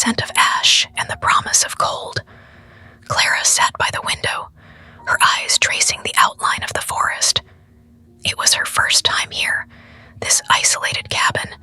scent of ash and the promise of cold. Clara sat by the window, her eyes tracing the outline of the forest. It was her first time here, this isolated cabin,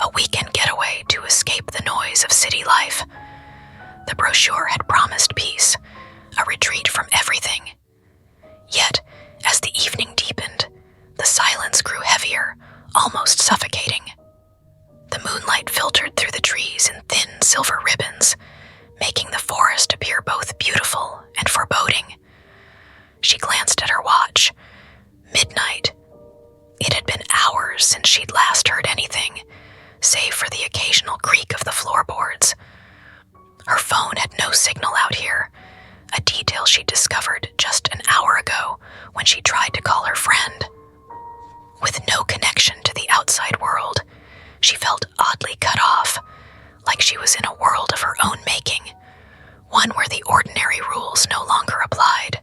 a weekend getaway to escape the noise of city life. The brochure had promised peace, a retreat from everything. Yet, as the evening deepened, the silence grew heavier, almost suffocating. The moonlight filtered through the trees in thin silver ribbons, making the forest appear both beautiful and foreboding. She glanced at her watch. Midnight. It had been hours since she'd last heard anything, save for the occasional creak of the floorboards. Her phone had no signal out here, a detail she discovered just an hour ago when she tried to call her friend. With no connection to the outside world, she felt oddly cut off, like she was in a world of her own making, one where the ordinary rules no longer applied.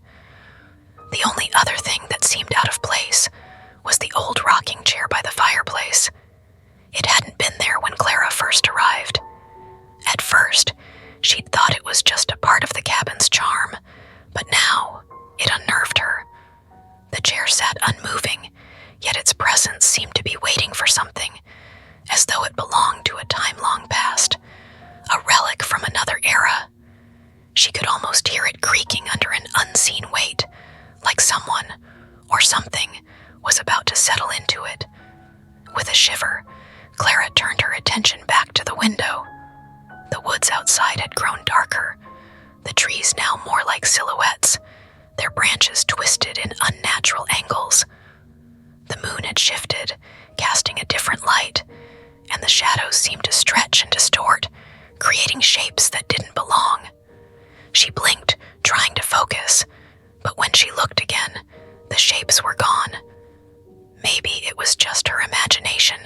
The only other thing that seemed out of place was the old rocking chair by the fireplace. It hadn't been there when Clara first arrived. At first, she'd thought it was just a part of the cabin's charm, but now it unnerved her. The chair sat unmoving, yet its presence seemed to be waiting for something, as though it belonged to a time long past, a relic from another era. She could almost hear it creaking under an unseen weight, like someone, or something, was about to settle into it. With a shiver, Clara turned her attention back to the window. The woods outside had grown darker, the trees now more like silhouettes, their branches twisted in unnatural angles. The moon had shifted, casting a different light, and the shadows seemed to stretch and distort, creating shapes that didn't belong. She blinked, trying to focus, but when she looked again, the shapes were gone. Maybe it was just her imagination,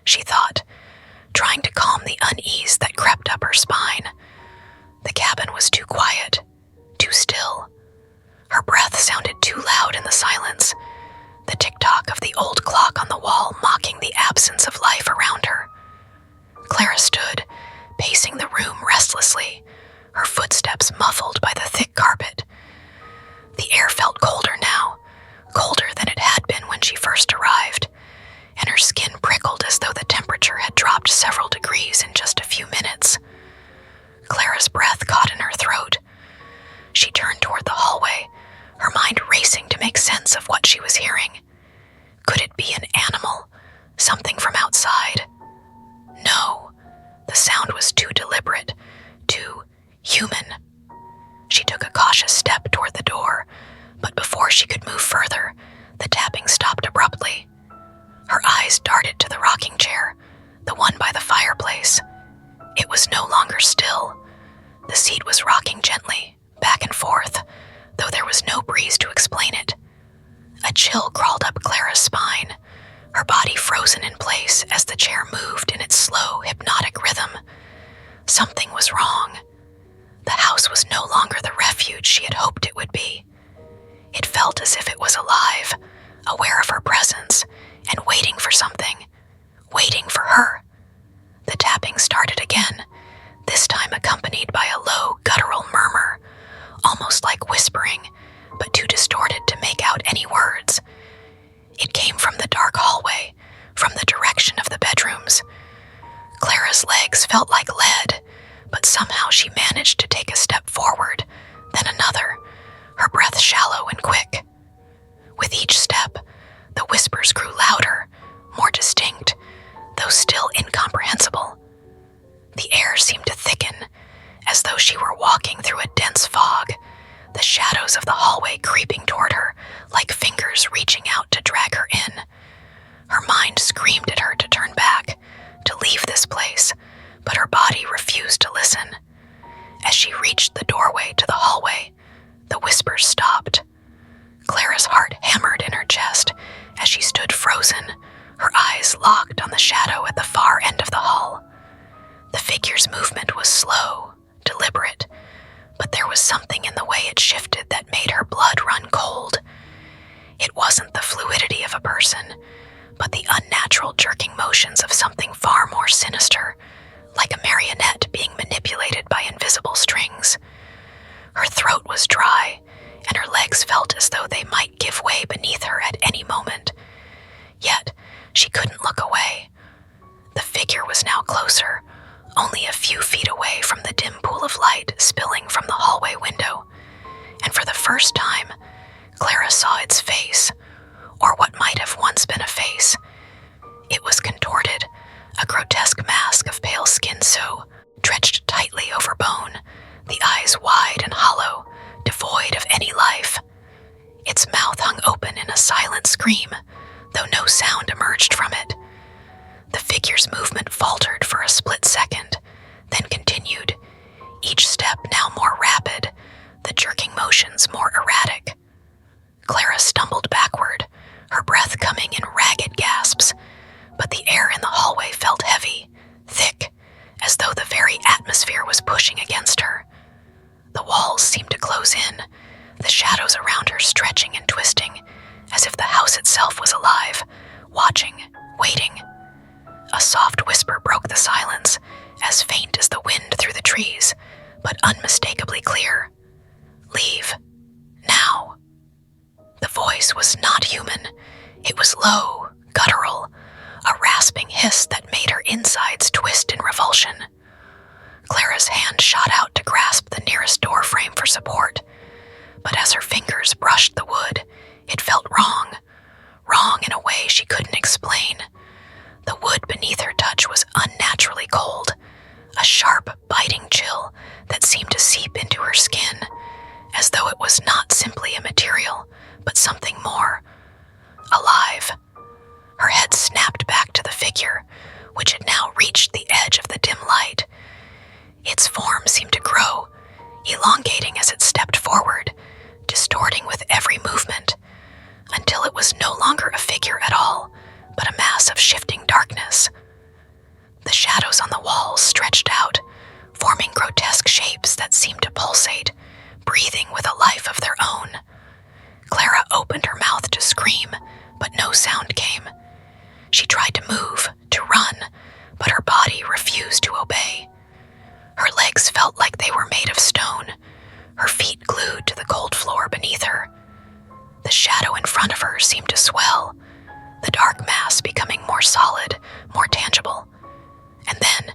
she thought, trying to calm the unease that crept up her spine. The cabin was too quiet, too still. Her breath sounded too loud in the silence, the tick-tock of the old clock on the wall mocking the absence of life around her. Clara stood, pacing the room restlessly, her footsteps muffled by the thick carpet. The air felt colder now, colder than it had been when she first arrived, and her skin prickled as though the temperature had dropped several degrees in just a few minutes. Clara's breath caught in her throat. She turned toward the hallway, her mind racing to make sense of what she was hearing. Could it be an animal, something from outside? No, the sound was too deliberate, too human. She took a cautious step toward the door, but before she could move further, the tapping stopped abruptly. Her eyes darted to the rocking chair, the one by the fireplace. It was no longer still. The seat was rocking gently, back and forth, though there was no breeze to explain it. A chill crawled up Clara's spine, her body frozen in place as the chair moved in its slow, hypnotic rhythm. Something was wrong. The house was no longer the refuge she had hoped it would be. It felt as if it was alive, aware of her presence, and waiting for something, waiting for her. The tapping started again, this time accompanied by a low, guttural murmur, almost like whispering, but too distorted to make out any words. It came from the dark hallway, from the direction of the bedrooms. Clara's legs felt like lead, but somehow she managed to take a step forward, then another, her breath shallow and quick. With each step, the whispers grew louder, more distinct, though still incomprehensible. The air seemed to thicken, as though she were walking through a dense fog, the shadows of the hallway creeping toward her, like fingers reaching out to drag her in. Her mind screamed at her to turn back, to leave this place, but her body refused to listen. As she reached the doorway to the hallway, the whispers stopped. Clara's heart hammered in her chest as she stood frozen, her eyes locked on the shadow at the far end of the hall. The figure's movement was slow, deliberate, but there was something in the way it shifted that made her blood run cold. It wasn't the fluidity of a person, but the unnatural jerking motions of something far more sinister, like a marionette being manipulated beneath her at any moment. Yet, she couldn't look away. The figure was now closer, only a few feet away from the dim pool of light spilling from the hallway window. And for the first time, Clara saw its face, or what might have once been a face. It was contorted, a grotesque mask of pale skin stretched tightly over bone, the eyes wide and hollow, devoid of any life. Its mouth hung open in a silent scream, though no sound emerged from it. The figure's movement faltered for a split second, then continued, each step now more rapid, the jerking motions more erratic. Clara stumbled backward, her breath coming in ragged gasps, but the air in the hallway felt heavy, thick, as though the very atmosphere was pushing against her. The walls seemed to close in, the shadows around her stretching and twisting, as if the house itself was alive, watching, waiting. A soft whisper broke the silence, as faint as the wind through the trees, but unmistakably clear. Leave. Now. The voice was not human. It was low, guttural, a rasping hiss that made her insides twist in revulsion. Clara's hand shot out to grasp the nearest door frame for support, but as her fingers brushed the wood, it felt wrong in a way she couldn't explain. The wood beneath her touch was unnaturally cold, a sharp, biting chill that seemed to seep into her skin, as though it was not simply a material, but something more. Alive. Her head snapped back to the figure, which had now reached the edge of the dim light. Its form seemed to grow, elongating as it stepped forward, distorting with every movement, until it was no longer a figure at all, but a mass of shifting darkness. The shadows on the walls stretched out, forming grotesque shapes that seemed to pulsate, breathing with a life of their own. Clara opened her mouth to scream, but no sound came. She tried to move, to run, but her body refused to obey. Her legs felt like they were made of stone, her feet glued to the cold floor beneath her. The shadow in front of her seemed to swell, the dark mass becoming more solid, more tangible. And then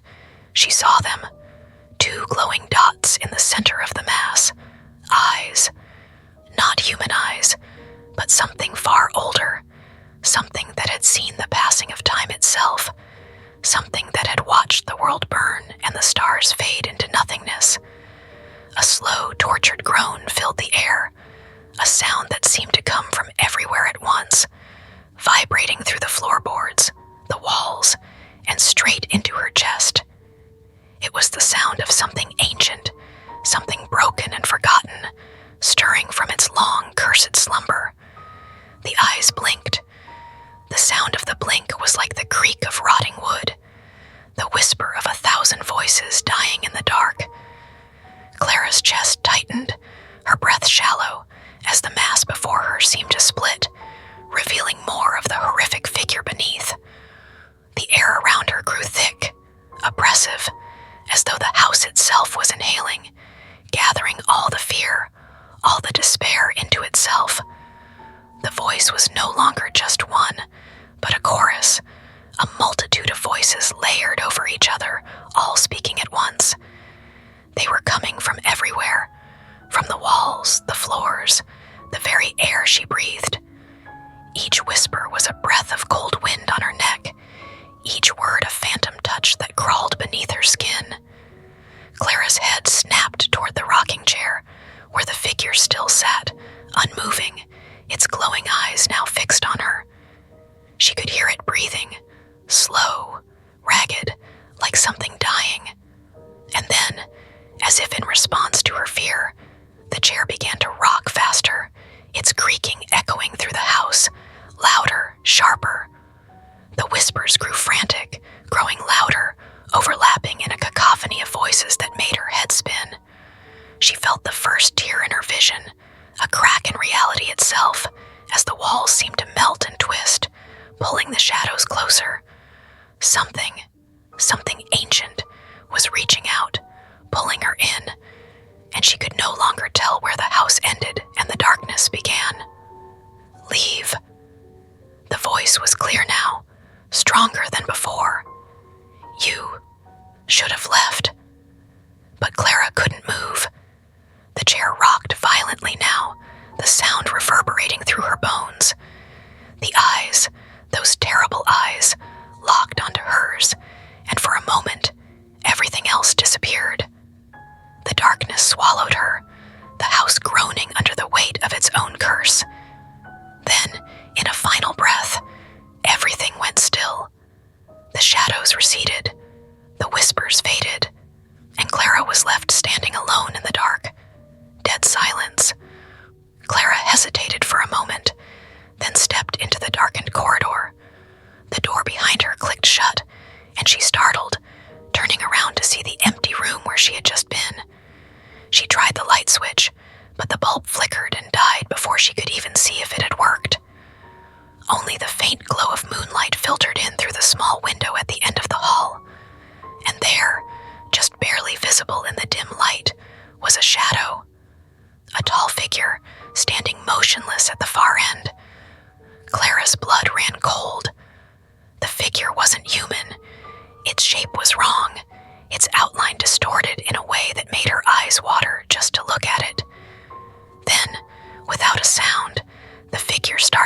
she saw them, two glowing dots in the center of the mass, eyes. Not human eyes, but something far older, something that had seen the passing of time itself, something that had watched the world burn and the stars fade into nothingness. A slow, tortured groan filled the air, a sound that seemed to come from everywhere at once, vibrating through the floorboards, the walls, and straight into her chest. It was the sound of something ancient, something broken and forgotten, stirring from its long, cursed slumber. The eyes blinked. The sound of the blink was like the creak of rotting wood, the whisper of 1,000 voices dying in the dark. Clara's chest tightened, her breath shallow, as the mass before her seemed to split, revealing more of the horrific figure beneath. The air around her grew thick, oppressive, as though the house itself was inhaling, gathering all the fear, all the despair into itself. The voice was no longer just one, but a chorus, a multitude of voices layered over each other, all speaking at once. They were coming from everywhere, from the walls, the floors, the very air she breathed. Each whisper was a breath of cold wind on her neck, each word a phantom touch that crawled beneath her skin. Clara's head snapped toward the rocking chair, where the figure still sat, unmoving, its glowing eyes now fixed on her. She could hear it breathing, slow, ragged, like something dying. And then, as if in response to her fear, the chair began to rock faster, its creaking echoing through the house, louder, sharper. The whispers grew frantic, growing louder, overlapping in a cacophony of voices that made her head spin. She felt the first tear in her vision, a crack in reality itself, as the walls seemed to melt and twist, pulling the shadows closer. Something ancient, was reaching out, pulling her in, and she could no longer tell where the house ended and the darkness began. Leave. The voice was clear now, stronger than before. You should have left. But Clara couldn't move. The chair rocked violently now, the sound reverberating through her bones. The eyes, those terrible eyes, locked onto hers, and for a moment, everything else disappeared. The darkness swallowed her, the house groaning under the weight of its own curse. Then, in a final breath, everything went still. The shadows receded, the whispers faded, and Clara was left standing alone in the dark. Dead silence. Clara hesitated for a moment, then stepped into the darkened corridor. The door behind her clicked shut, and she startled, turning around to see the empty room where she had just been. She tried the light switch, but the bulb flickered and died before she could even see if it had worked. Only the faint glow of moonlight filtered in through the small window at the end of the hall, and there, just barely visible in the dim light, was a shadow. A tall figure, standing motionless at the far end. Clara's blood ran cold. The figure wasn't human. Its shape was wrong, its outline distorted in a way that made her eyes water just to look at it. Then, without a sound, the figure started